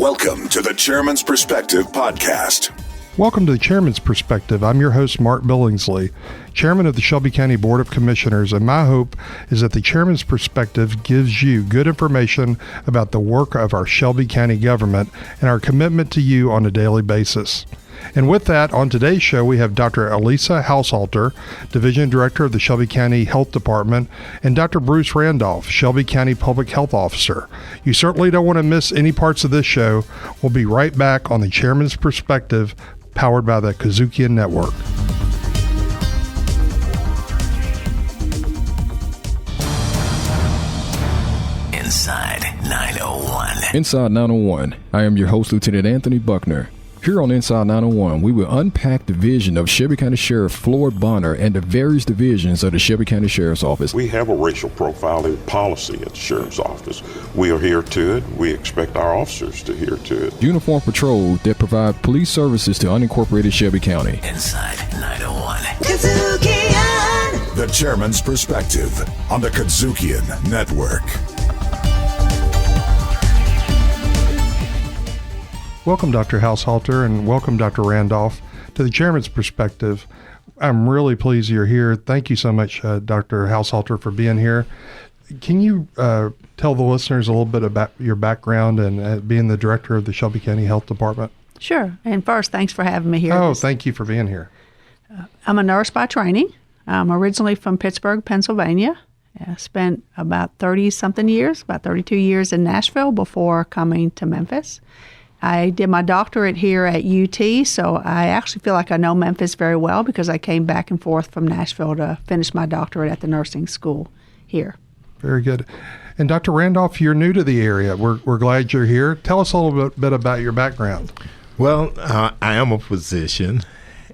Welcome to the Chairman's Perspective podcast. Welcome to the Chairman's Perspective. I'm your host, Mark Billingsley, Chairman of the Shelby County Board of Commissioners, and my hope is that the Chairman's Perspective gives you good information about the work of our Shelby County government and our commitment to you on a daily basis. And with that, on today's show, we have Dr. Alisa Haushalter, Division Director of the Shelby County Health Department, and Dr. Bruce Randolph, Shelby County Public Health Officer. You certainly don't want to miss any parts of this show. We'll be right back on the Chairman's Perspective, powered by the KUDZUKIAN Network. Inside 901. Inside 901. I am your host, Lieutenant Anthony Buckner. Here on Inside 901, we will unpack the vision of Shelby County Sheriff Floyd Bonner and the various divisions of the Shelby County Sheriff's Office. We have a racial profiling policy at the Sheriff's Office. We adhere to it. We expect our officers to adhere to it. Uniform patrol that provide police services to unincorporated Shelby County. Inside 901. KUDZUKIAN! The Chairman's Perspective on the KUDZUKIAN Network. Welcome, Dr. Haushalter, and welcome, Dr. Randolph, to the Chairman's Perspective. I'm really pleased you're here. Thank you so much, Dr. Haushalter, for being here. Can you tell the listeners a little bit about your background and being the Director of the Shelby County Health Department? Sure. And first, thanks for having me here. Oh, thank you for being here. I'm a nurse by training. I'm originally from Pittsburgh, Pennsylvania. I spent about 30-something years, about 32 years in Nashville before coming to Memphis. I did my doctorate here at UT, so I actually feel like I know Memphis very well because I came back and forth from Nashville to finish my doctorate at the nursing school here. Very good. And Dr. Randolph, you're new to the area. We're glad you're here. Tell us a little bit about your background. Well, I am a physician,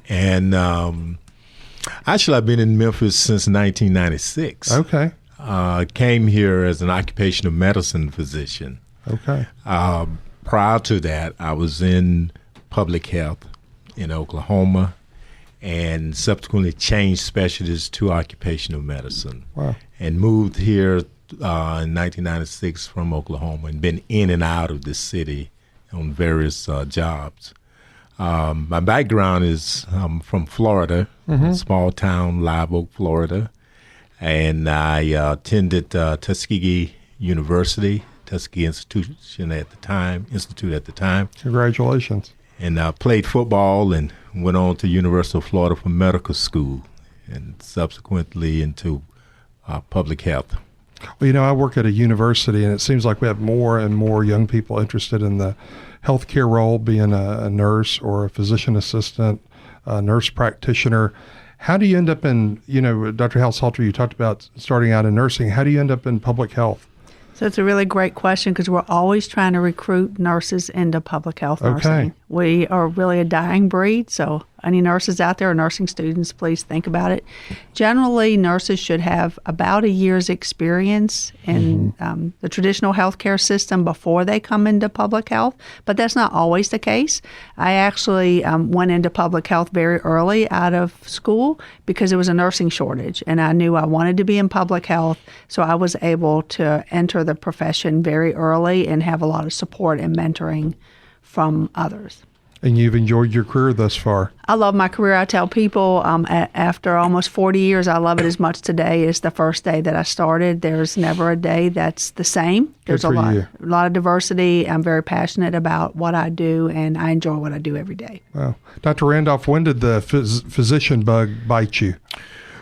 and actually I've been in Memphis since 1996. Okay. Came here as an occupational medicine physician. Okay. Prior to that, I was in public health in Oklahoma and subsequently changed specialties to occupational medicine. Wow. And moved here in 1996 from Oklahoma and been in and out of the city on various jobs. My background is from Florida, small town, Live Oak, Florida, and I attended Tuskegee University, Tuskegee Institute at the time. Congratulations. And I played football and went on to University of Florida for medical school and subsequently into public health. Well, I work at a university, and it seems like we have more and more young people interested in the healthcare role, being a nurse or a physician assistant, a nurse practitioner. How do you end up in, Dr. Haushalter, you talked about starting out in nursing. How do you end up in public health? So it's a really great question because we're always trying to recruit nurses into public health nursing. Okay. We are really a dying breed, so any nurses out there or nursing students, please think about it. Generally, nurses should have about a year's experience in the traditional healthcare system before they come into public health, but that's not always the case. I actually went into public health very early out of school because there was a nursing shortage, and I knew I wanted to be in public health, so I was able to enter the profession very early and have a lot of support and mentoring from others. And you've enjoyed your career thus far? I love my career. I tell people after almost 40 years, I love it as much today as the first day that I started. There's never a day that's the same. There's a lot of diversity. I'm very passionate about what I do, and I enjoy what I do every day. Wow. Dr. Randolph, when did the physician bug bite you?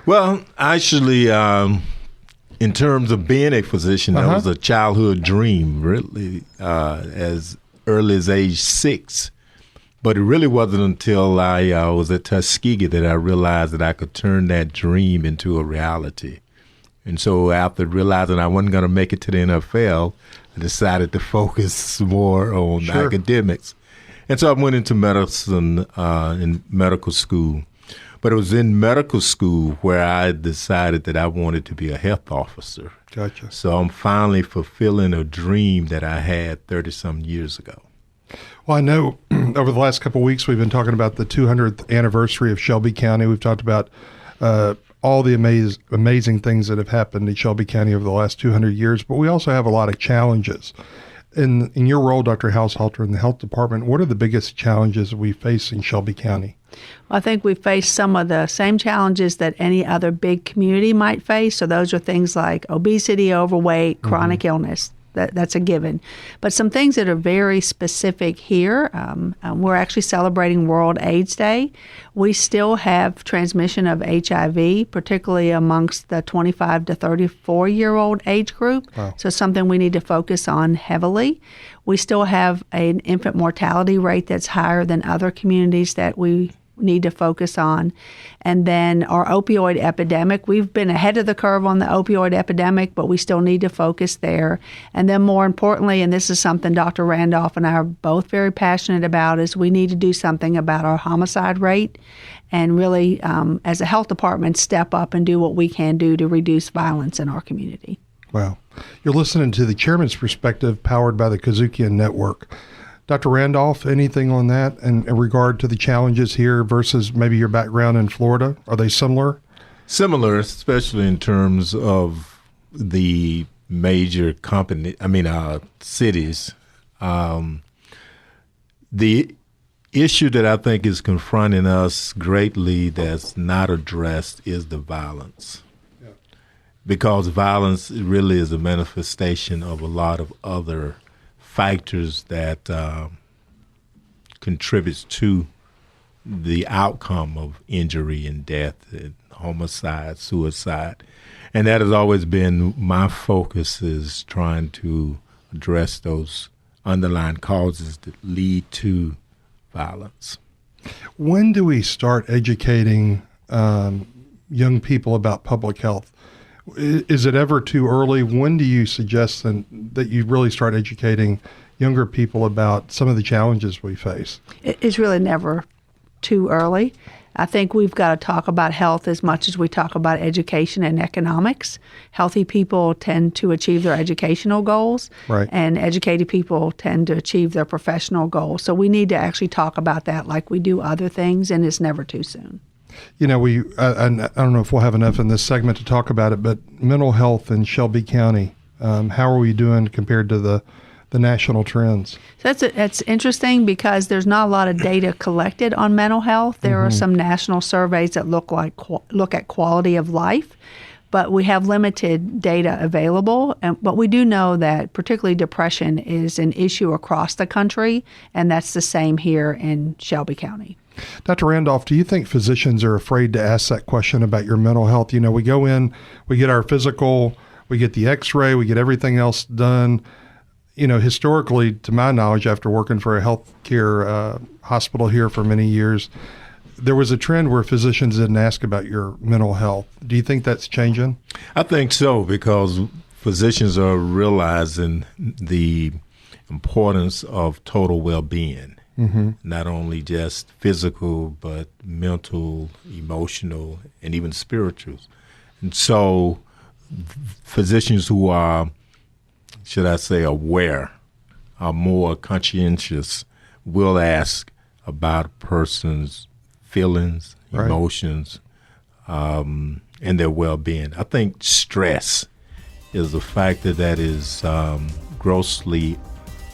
Well, actually, in terms of being a physician, that was a childhood dream, really, as early as age 6. But it really wasn't until I was at Tuskegee that I realized that I could turn that dream into a reality. And so after realizing I wasn't going to make it to the NFL, I decided to focus more on academics. And so I went into medicine in medical school. But it was in medical school where I decided that I wanted to be a health officer. Gotcha. So I'm finally fulfilling a dream that I had 30-some years ago. Well, I know over the last couple of weeks we've been talking about the 200th anniversary of Shelby County. We've talked about all the amazing things that have happened in Shelby County over the last 200 years, but we also have a lot of challenges. In your role, Dr. Haushalter, in the health department, what are the biggest challenges we face in Shelby County? I think we face some of the same challenges that any other big community might face. So those are things like obesity, overweight, chronic illness. That's a given. But some things that are very specific here, we're actually celebrating World AIDS Day. We still have transmission of HIV, particularly amongst the 25 to 34-year-old age group. Wow. So something we need to focus on heavily. We still have an infant mortality rate that's higher than other communities that we need to focus on. And then our opioid epidemic, we've been ahead of the curve on the opioid epidemic, but we still need to focus there. And then more importantly, and this is something Dr. Randolph and I are both very passionate about, is we need to do something about our homicide rate and really, as a health department, step up and do what we can do to reduce violence in our community. Wow. You're listening to the Chairman's Perspective, powered by the KUDZUKIAN Network. Dr. Randolph, anything on that in regard to the challenges here versus maybe your background in Florida? Are they similar? Similar, especially in terms of the major cities. The issue that I think is confronting us greatly that's not addressed is the violence. Yeah. Because violence really is a manifestation of a lot of other factors that contributes to the outcome of injury and death, and homicide, suicide. And that has always been my focus, is trying to address those underlying causes that lead to violence. When do we start educating young people about public health? Is it ever too early? When do you suggest that you really start educating younger people about some of the challenges we face? It's really never too early. I think we've got to talk about health as much as we talk about education and economics. Healthy people tend to achieve their educational goals, right, and educated people tend to achieve their professional goals. So we need to actually talk about that like we do other things, and it's never too soon. You know, I don't know if we'll have enough in this segment to talk about it, but mental health in Shelby County, how are we doing compared to the national trends? So that's interesting because there's not a lot of data collected on mental health. There are some national surveys that look at quality of life, but we have limited data available. But we do know that particularly depression is an issue across the country, and that's the same here in Shelby County. Dr. Randolph, do you think physicians are afraid to ask that question about your mental health? You know, we go in, we get our physical, we get the x-ray, we get everything else done. You know, historically, to my knowledge, after working for a healthcare hospital here for many years, there was a trend where physicians didn't ask about your mental health. Do you think that's changing? I think so, because physicians are realizing the importance of total well-being. Not only just physical, but mental, emotional, and even spiritual. And so physicians who are, should I say, aware, are more conscientious, will ask about a person's feelings, right, emotions, and their well-being. I think stress is a factor that is grossly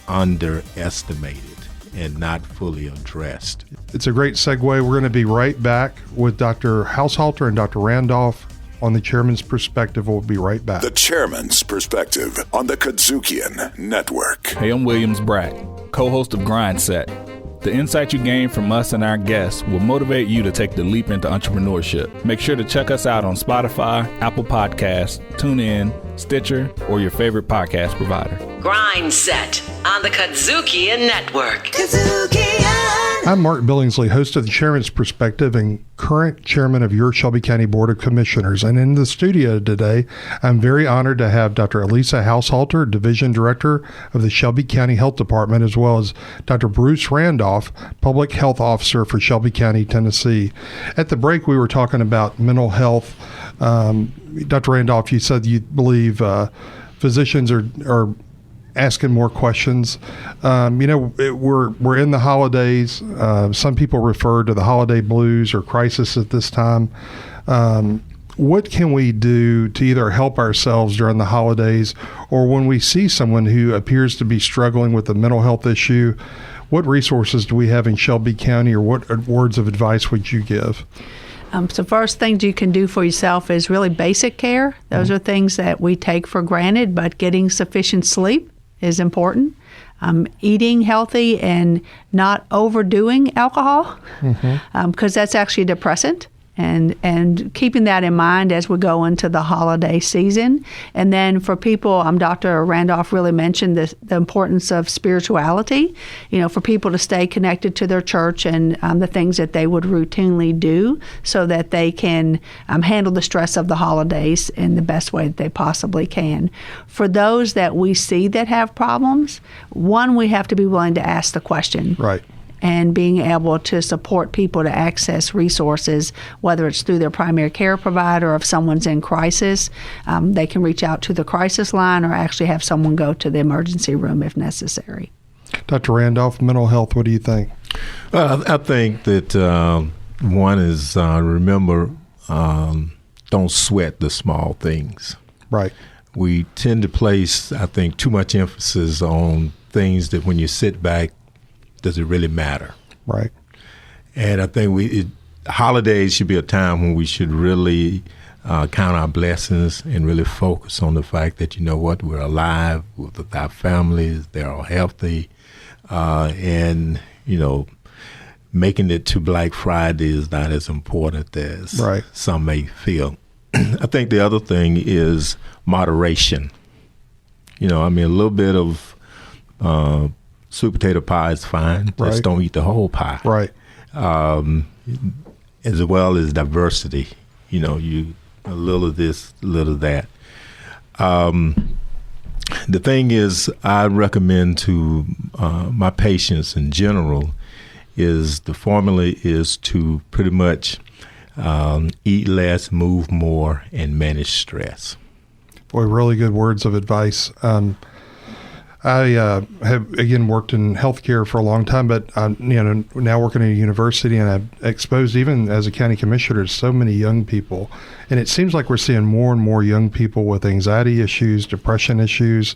underestimated and not fully addressed. It's a great segue. We're going to be right back with Dr. Haushalter and Dr. Randolph on the Chairman's Perspective. We'll be right back. The Chairman's Perspective on the KUDZUKIAN Network. Hey, I'm Williams Brack, co-host of Grind Set. The insight you gain from us and our guests will motivate you to take the leap into entrepreneurship. Make sure to check us out on Spotify, Apple Podcasts, TuneIn, Stitcher, or your favorite podcast provider. Grind Set on the KUDZUKIAN Network. KUDZUKIAN! I'm Mark Billingsley, host of the Chairman's Perspective and current chairman of your Shelby County Board of Commissioners. And in the studio today, I'm very honored to have Dr. Alisa Haushalter, Division Director of the Shelby County Health Department, as well as Dr. Bruce Randolph, Public Health Officer for Shelby County, Tennessee. At the break, we were talking about mental health. Dr. Randolph, you said you believe physicians are asking more questions. We're in the holidays. Some people refer to the holiday blues or crisis at this time. what can we do to either help ourselves during the holidays, or when we see someone who appears to be struggling with a mental health issue? What resources do we have in Shelby County, or what words of advice would you give? So first things you can do for yourself is really basic care. Those are things that we take for granted, but getting sufficient sleep is important. Eating healthy and not overdoing alcohol, because that's actually a depressant. And keeping that in mind as we go into the holiday season. And then for people, Dr. Randolph really mentioned the importance of spirituality, for people to stay connected to their church and the things that they would routinely do so that they can handle the stress of the holidays in the best way that they possibly can. For those that we see that have problems, one, we have to be willing to ask the question. Right. And being able to support people to access resources, whether it's through their primary care provider or if someone's in crisis, they can reach out to the crisis line or actually have someone go to the emergency room if necessary. Dr. Randolph, mental health, what do you think? I think that one is remember, don't sweat the small things. Right. We tend to place, I think, too much emphasis on things that when you sit back, does it really matter? Right. And I think holidays should be a time when we should really count our blessings and really focus on the fact that, we're alive with our families, they're all healthy, and, making it to Black Friday is not as important as some may feel. I think the other thing is moderation. A little bit of sweet potato pie is fine. Right. Just don't eat the whole pie. Right. As well as diversity. You a little of this, a little of that. The thing is, I recommend to my patients in general is the formula is to pretty much eat less, move more, and manage stress. Boy, really good words of advice. I have, again, worked in healthcare for a long time, but now working at a university, and I've exposed, even as a county commissioner, to so many young people. And it seems like we're seeing more and more young people with anxiety issues, depression issues.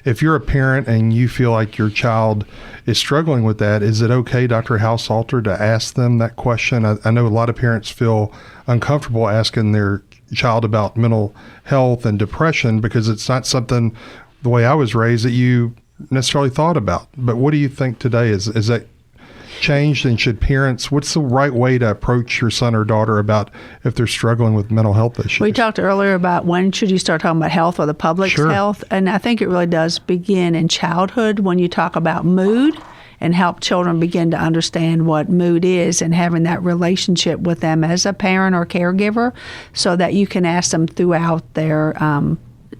If you're a parent and you feel like your child is struggling with that, is it okay, Dr. Haushalter, to ask them that question? I know a lot of parents feel uncomfortable asking their child about mental health and depression because it's not something, the way I was raised, that you necessarily thought about. But what do you think today? Is that changed, and should parents, what's the right way to approach your son or daughter about if they're struggling with mental health issues? We talked earlier about when should you start talking about health or the public's health, and I think it really does begin in childhood when you talk about mood and help children begin to understand what mood is and having that relationship with them as a parent or caregiver so that you can ask them throughout their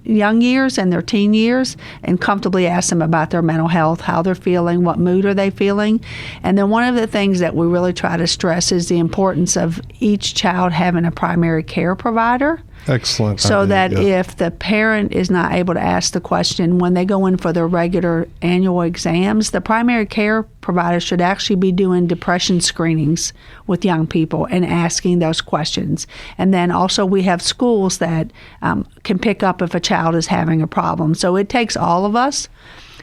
young years and their teen years and comfortably ask them about their mental health, how they're feeling, what mood are they feeling. And then one of the things that we really try to stress is the importance of each child having a primary care provider. Excellent. So that if the parent is not able to ask the question when they go in for their regular annual exams, the primary care provider should actually be doing depression screenings with young people and asking those questions. And then also we have schools that can pick up if a child is having a problem. So it takes all of us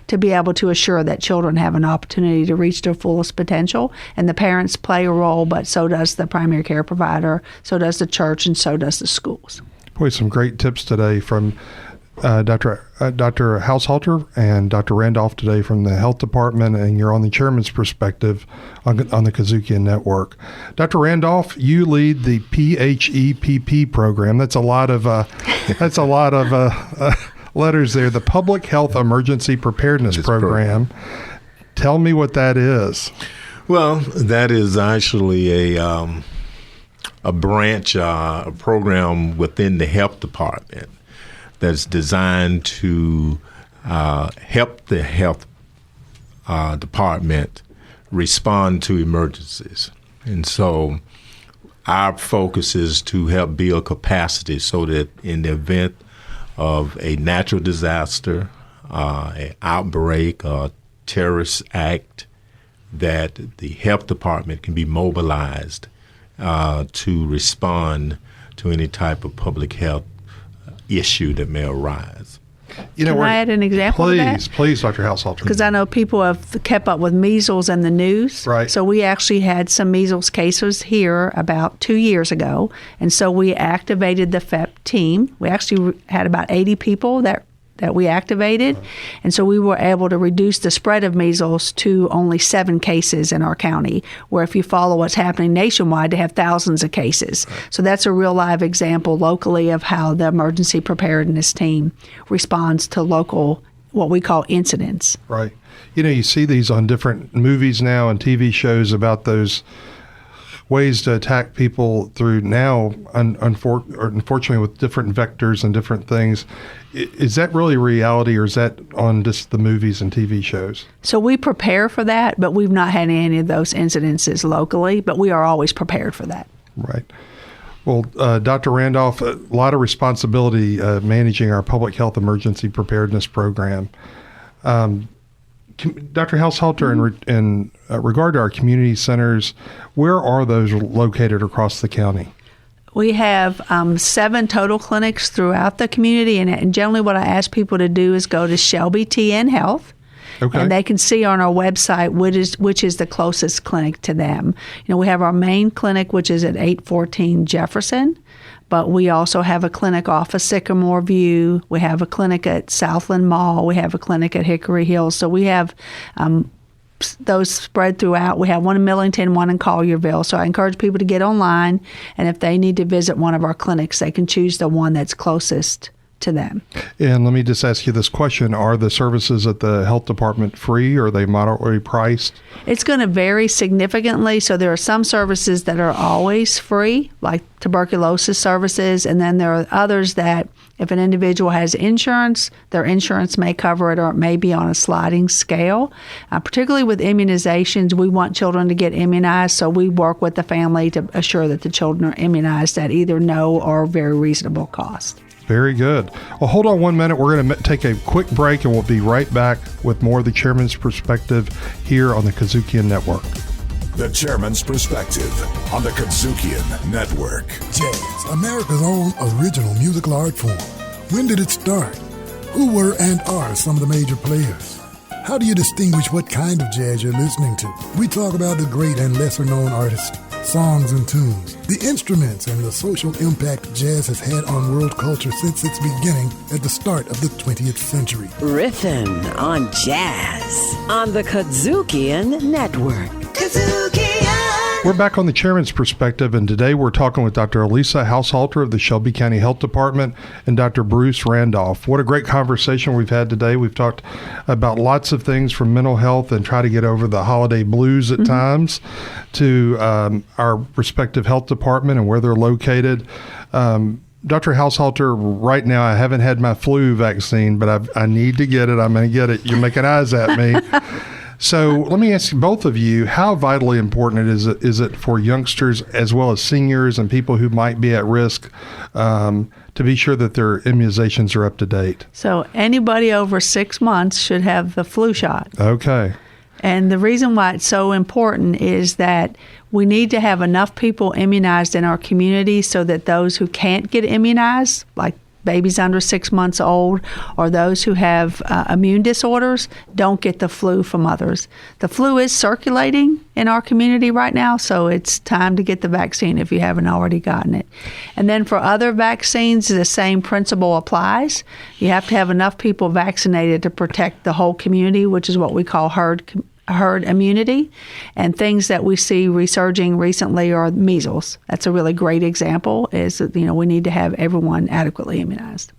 to be able to assure that children have an opportunity to reach their fullest potential. And the parents play a role, but so does the primary care provider, so does the church, and so does the schools. Boy, some great tips today from Dr. Haushalter and Dr. Randolph today from the health department, and you're on the chairman's perspective on the KUDZUKIAN network. Dr. Randolph, you lead the PHEPP program. That's a lot of letters there. The Public Health Emergency Preparedness Program. Tell me what that is. Well, that is actually a branch, a program within the health department that's designed to help the health department respond to emergencies. And so our focus is to help build capacity so that in the event of a natural disaster, an outbreak, a terrorist act, that the health department can be mobilized to respond to any type of public health issue that may arise. Can I add an example of that? Please, Dr. Haushalter. Because I know people have kept up with measles in the news. Right. So we actually had some measles cases here about 2 years ago. And so we activated the FEP team. We actually had about 80 people that we activated. And so we were able to reduce the spread of measles to only 7 cases in our county, where if you follow what's happening nationwide, they have thousands of cases. So that's a real live example locally of how the emergency preparedness team responds to local, what we call incidents. Right. You see these on different movies now and TV shows about those ways to attack people through now, unfortunately, with different vectors and different things. Is that really reality, or is that on just the movies and TV shows? So we prepare for that, but we've not had any of those incidences locally, but we are always prepared for that. Right. Well, Dr. Randolph, a lot of responsibility managing our public health emergency preparedness program. Dr. Haushalter, in regard to our community centers, where are those located across the county? We have 7 total clinics throughout the community, and generally what I ask people to do is go to Shelby TN Health, and they can see on our website which is the closest clinic to them. We have our main clinic, which is at 814 Jefferson, but we also have a clinic off of Sycamore View. We have a clinic at Southland Mall. We have a clinic at Hickory Hills. So we have those spread throughout. We have one in Millington, one in Collierville. So I encourage people to get online, and if they need to visit one of our clinics, they can choose the one that's closest to them. And let me just ask you this question. Are the services at the health department free, or are they moderately priced? It's going to vary significantly. So there are some services that are always free, like tuberculosis services, and then there are others that if an individual has insurance, their insurance may cover it, or it may be on a sliding scale. Particularly with immunizations, we want children to get immunized, so we work with the family to assure that the children are immunized at either no or very reasonable cost. Very good. Well, hold on 1 minute. We're going to take a quick break, and we'll be right back with more of the Chairman's Perspective here on the KUDZUKIAN Network. The Chairman's Perspective on the KUDZUKIAN Network. Jazz, America's own original musical art form. When did it start? Who were and are some of the major players? How do you distinguish what kind of jazz you're listening to? We talk about the great and lesser-known artists, songs and tunes, the instruments, and the social impact jazz has had on world culture since its beginning at the start of the 20th century. Riffin' on jazz on the KUDZUKIAN Network. We're back on the Chairman's Perspective, and today we're talking with Dr. Alisa Haushalter of the Shelby County Health Department and Dr. Bruce Randolph. What a great conversation we've had today. We've talked about lots of things from mental health and try to get over the holiday blues at times to our respective health department and where they're located. Dr. Haushalter, right now I haven't had my flu vaccine, but I need to get it. I'm going to get it. You're making eyes at me. So let me ask both of you, how vitally important is it for youngsters as well as seniors and people who might be at risk to be sure that their immunizations are up to date? So anybody over 6 months should have the flu shot. Okay. And the reason why it's so important is that we need to have enough people immunized in our community so that those who can't get immunized, like babies under 6 months old, or those who have immune disorders, don't get the flu from others. The flu is circulating in our community right now, so it's time to get the vaccine if you haven't already gotten it. And then for other vaccines, the same principle applies. You have to have enough people vaccinated to protect the whole community, which is what we call herd immunity. And things that we see resurging recently are measles. That's a really great example, is that, we need to have everyone adequately immunized.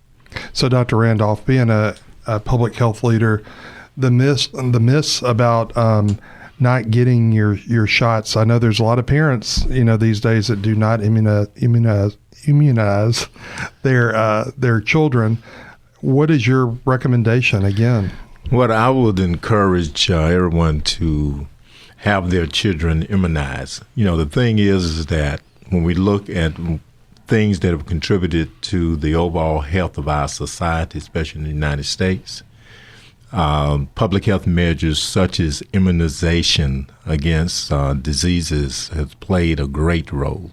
So Dr. Randolph, being a public health leader, the myths about not getting your shots, I know there's a lot of parents, these days that do not immunize their children. What is your recommendation again? What I would encourage everyone to have their children immunized. The thing is that when we look at things that have contributed to the overall health of our society, especially in the United States, public health measures such as immunization against diseases has played a great role.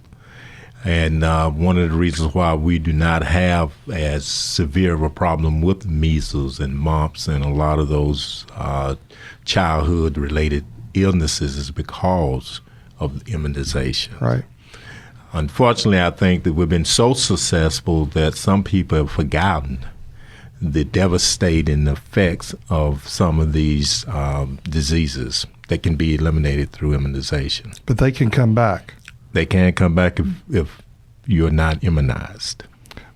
And one of the reasons why we do not have as severe of a problem with measles and mumps and a lot of those childhood-related illnesses is because of immunization. Right. Unfortunately, I think that we've been so successful that some people have forgotten the devastating effects of some of these diseases that can be eliminated through immunization. But they can come back. They can come back if you're not immunized.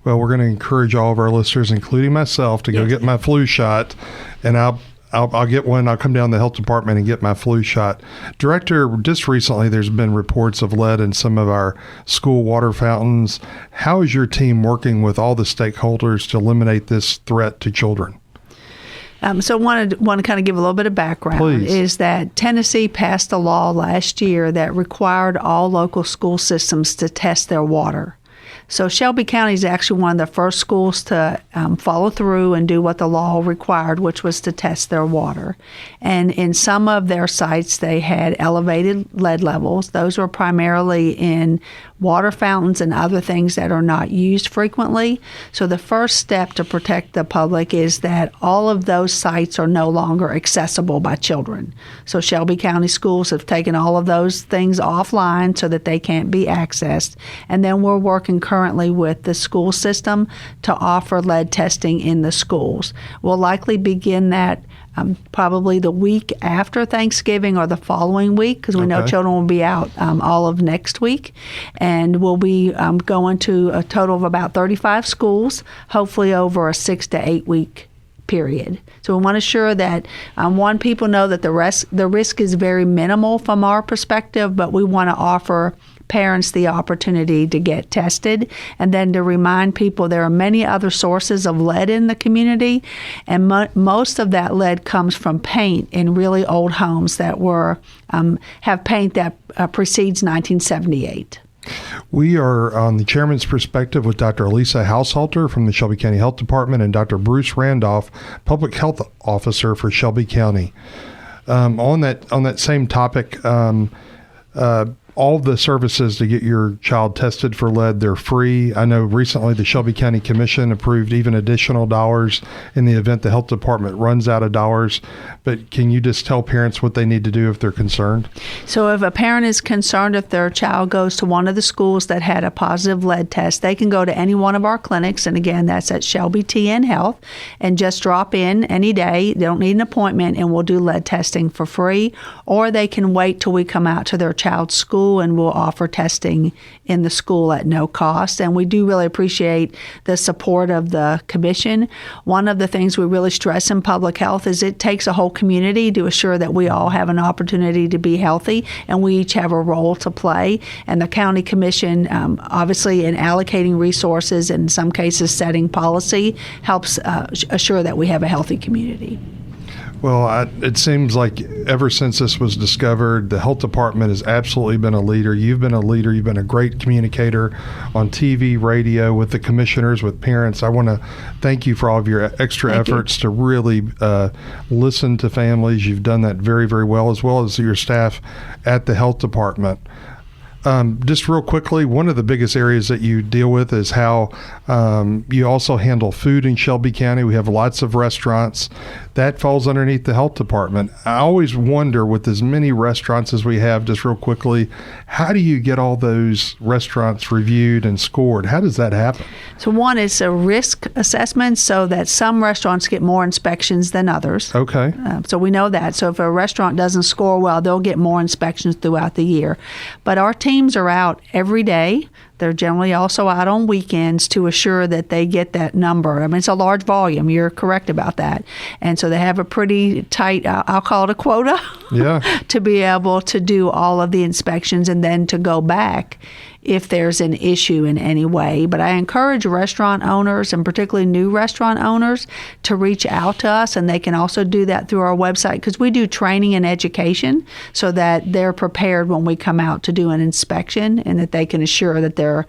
Well, we're going to encourage all of our listeners, including myself, to go get my flu shot, and I'll get one. I'll come down to the health department and get my flu shot. Director, just recently there's been reports of lead in some of our school water fountains. How is your team working with all the stakeholders to eliminate this threat to children? So I want to kind of give a little bit of background. Please. Is that Tennessee passed a law last year that required all local school systems to test their water. So Shelby County is actually one of the first schools to follow through and do what the law required, which was to test their water. And in some of their sites, they had elevated lead levels. Those were primarily in water fountains and other things that are not used frequently. So the first step to protect the public is that all of those sites are no longer accessible by children. So Shelby County schools have taken all of those things offline so that they can't be accessed. And then we're working currently with the school system to offer lead testing in the schools. We'll likely begin that probably the week after Thanksgiving or the following week, because we know children will be out all of next week. And we'll be going to a total of about 35 schools, hopefully over a 6 to 8 week period. So we want to ensure that, one, people know that the risk is very minimal from our perspective, but we want to offer parents the opportunity to get tested, and then to remind people there are many other sources of lead in the community, and most of that lead comes from paint in really old homes that have paint that precedes 1978. We are on the chairman's perspective with Dr. Alisa Haushalter from the Shelby County Health Department and Dr. Bruce Randolph, Public Health Officer for Shelby County. On that same topic, all the services to get your child tested for lead, they're free. I know recently the Shelby County Commission approved even additional dollars in the event the health department runs out of dollars. But can you just tell parents what they need to do if they're concerned? So if a parent is concerned if their child goes to one of the schools that had a positive lead test, they can go to any one of our clinics. And again, that's at Shelby TN Health, and just drop in any day. They don't need an appointment, and we'll do lead testing for free. Or they can wait till we come out to their child's school, and we'll offer testing in the school at no cost. And we do really appreciate the support of the commission. One of the things we really stress in public health is it takes a whole community to assure that we all have an opportunity to be healthy, and we each have a role to play. And the county commission, obviously in allocating resources and in some cases setting policy, helps assure that we have a healthy community. Well, it seems like ever since this was discovered, the health department has absolutely been a leader. You've been a leader. You've been a great communicator on TV, radio, with the commissioners, with parents. I want to thank you for all of your extra efforts to really listen to families. You've done that very, very well as your staff at the health department. Just real quickly, one of the biggest areas that you deal with is how you also handle food in Shelby County. We have lots of restaurants. That falls underneath the health department. I always wonder, with as many restaurants as we have, just real quickly, how do you get all those restaurants reviewed and scored? How does that happen? So one is a risk assessment, so that some restaurants get more inspections than others. Okay. So we know that. So if a restaurant doesn't score well, they'll get more inspections throughout the year. But our teams are out every day. They're generally also out on weekends to assure that they get that number. I mean, it's a large volume. You're correct about that. And so they have a pretty tight, I'll call it a quota, to be able to do all of the inspections and then to go back if there's an issue in any way. But I encourage restaurant owners, and particularly new restaurant owners, to reach out to us, and they can also do that through our website, because we do training and education so that they're prepared when we come out to do an inspection, and that they can assure that their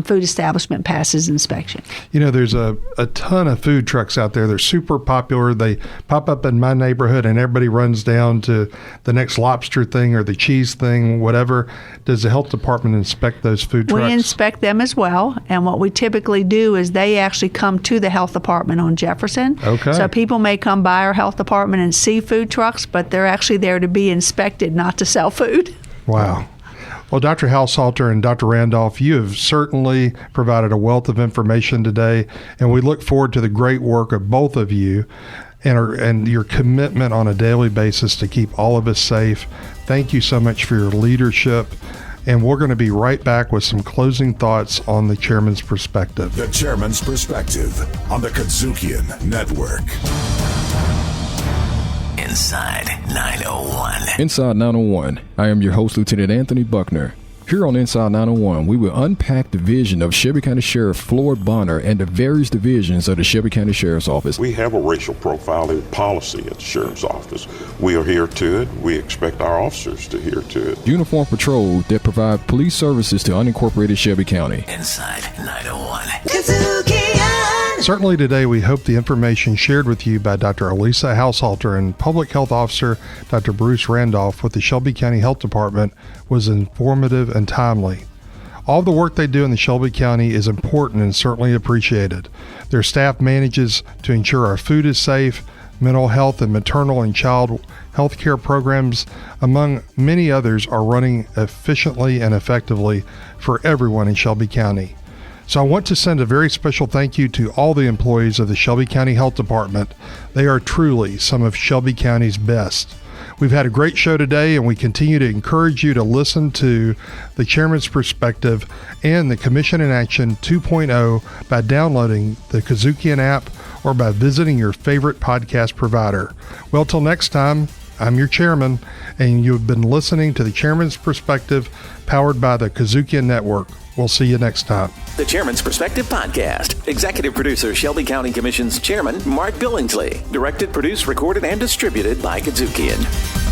food establishment passes inspection. You know, there's a ton of food trucks out there. They're super popular. They pop up in my neighborhood and everybody runs down to the next lobster thing or the cheese thing, whatever. Does the health department inspect those food trucks? We inspect them as well. And what we typically do is they actually come to the health department on Jefferson. Okay. So people may come by our health department and see food trucks, but they're actually there to be inspected, not to sell food. Wow. Well, Dr. Haushalter and Dr. Randolph, you have certainly provided a wealth of information today, and we look forward to the great work of both of you and your commitment on a daily basis to keep all of us safe. Thank you so much for your leadership, and we're going to be right back with some closing thoughts on the Chairman's Perspective. The Chairman's Perspective on the KUDZUKIAN Network. Inside 901. Inside 901, I am your host, Lieutenant Anthony Buckner. Here on Inside 901, we will unpack the vision of Shelby County Sheriff Floyd Bonner and the various divisions of the Shelby County Sheriff's Office. We have a racial profiling policy at the Sheriff's Office. We adhere to it. We expect our officers to adhere to it. Uniform patrol that provide police services to unincorporated Shelby County. Inside 901. KUDZUKIAN! Certainly today, we hope the information shared with you by Dr. Alisa Haushalter and Public Health Officer Dr. Bruce Randolph with the Shelby County Health Department was informative and timely. All the work they do in the Shelby County is important and certainly appreciated. Their staff manages to ensure our food is safe, mental health and maternal and child health care programs, among many others, are running efficiently and effectively for everyone in Shelby County. So I want to send a very special thank you to all the employees of the Shelby County Health Department. They are truly some of Shelby County's best. We've had a great show today, and we continue to encourage you to listen to the Chairman's Perspective and the Commission in Action 2.0 by downloading the KUDZUKIAN app or by visiting your favorite podcast provider. Well, till next time, I'm your chairman, and you've been listening to the Chairman's Perspective powered by the KUDZUKIAN Network. We'll see you next time. The Chairman's Perspective Podcast. Executive producer Shelby County Commission's Chairman Mark Billingsley. Directed, produced, recorded, and distributed by KUDZUKIAN.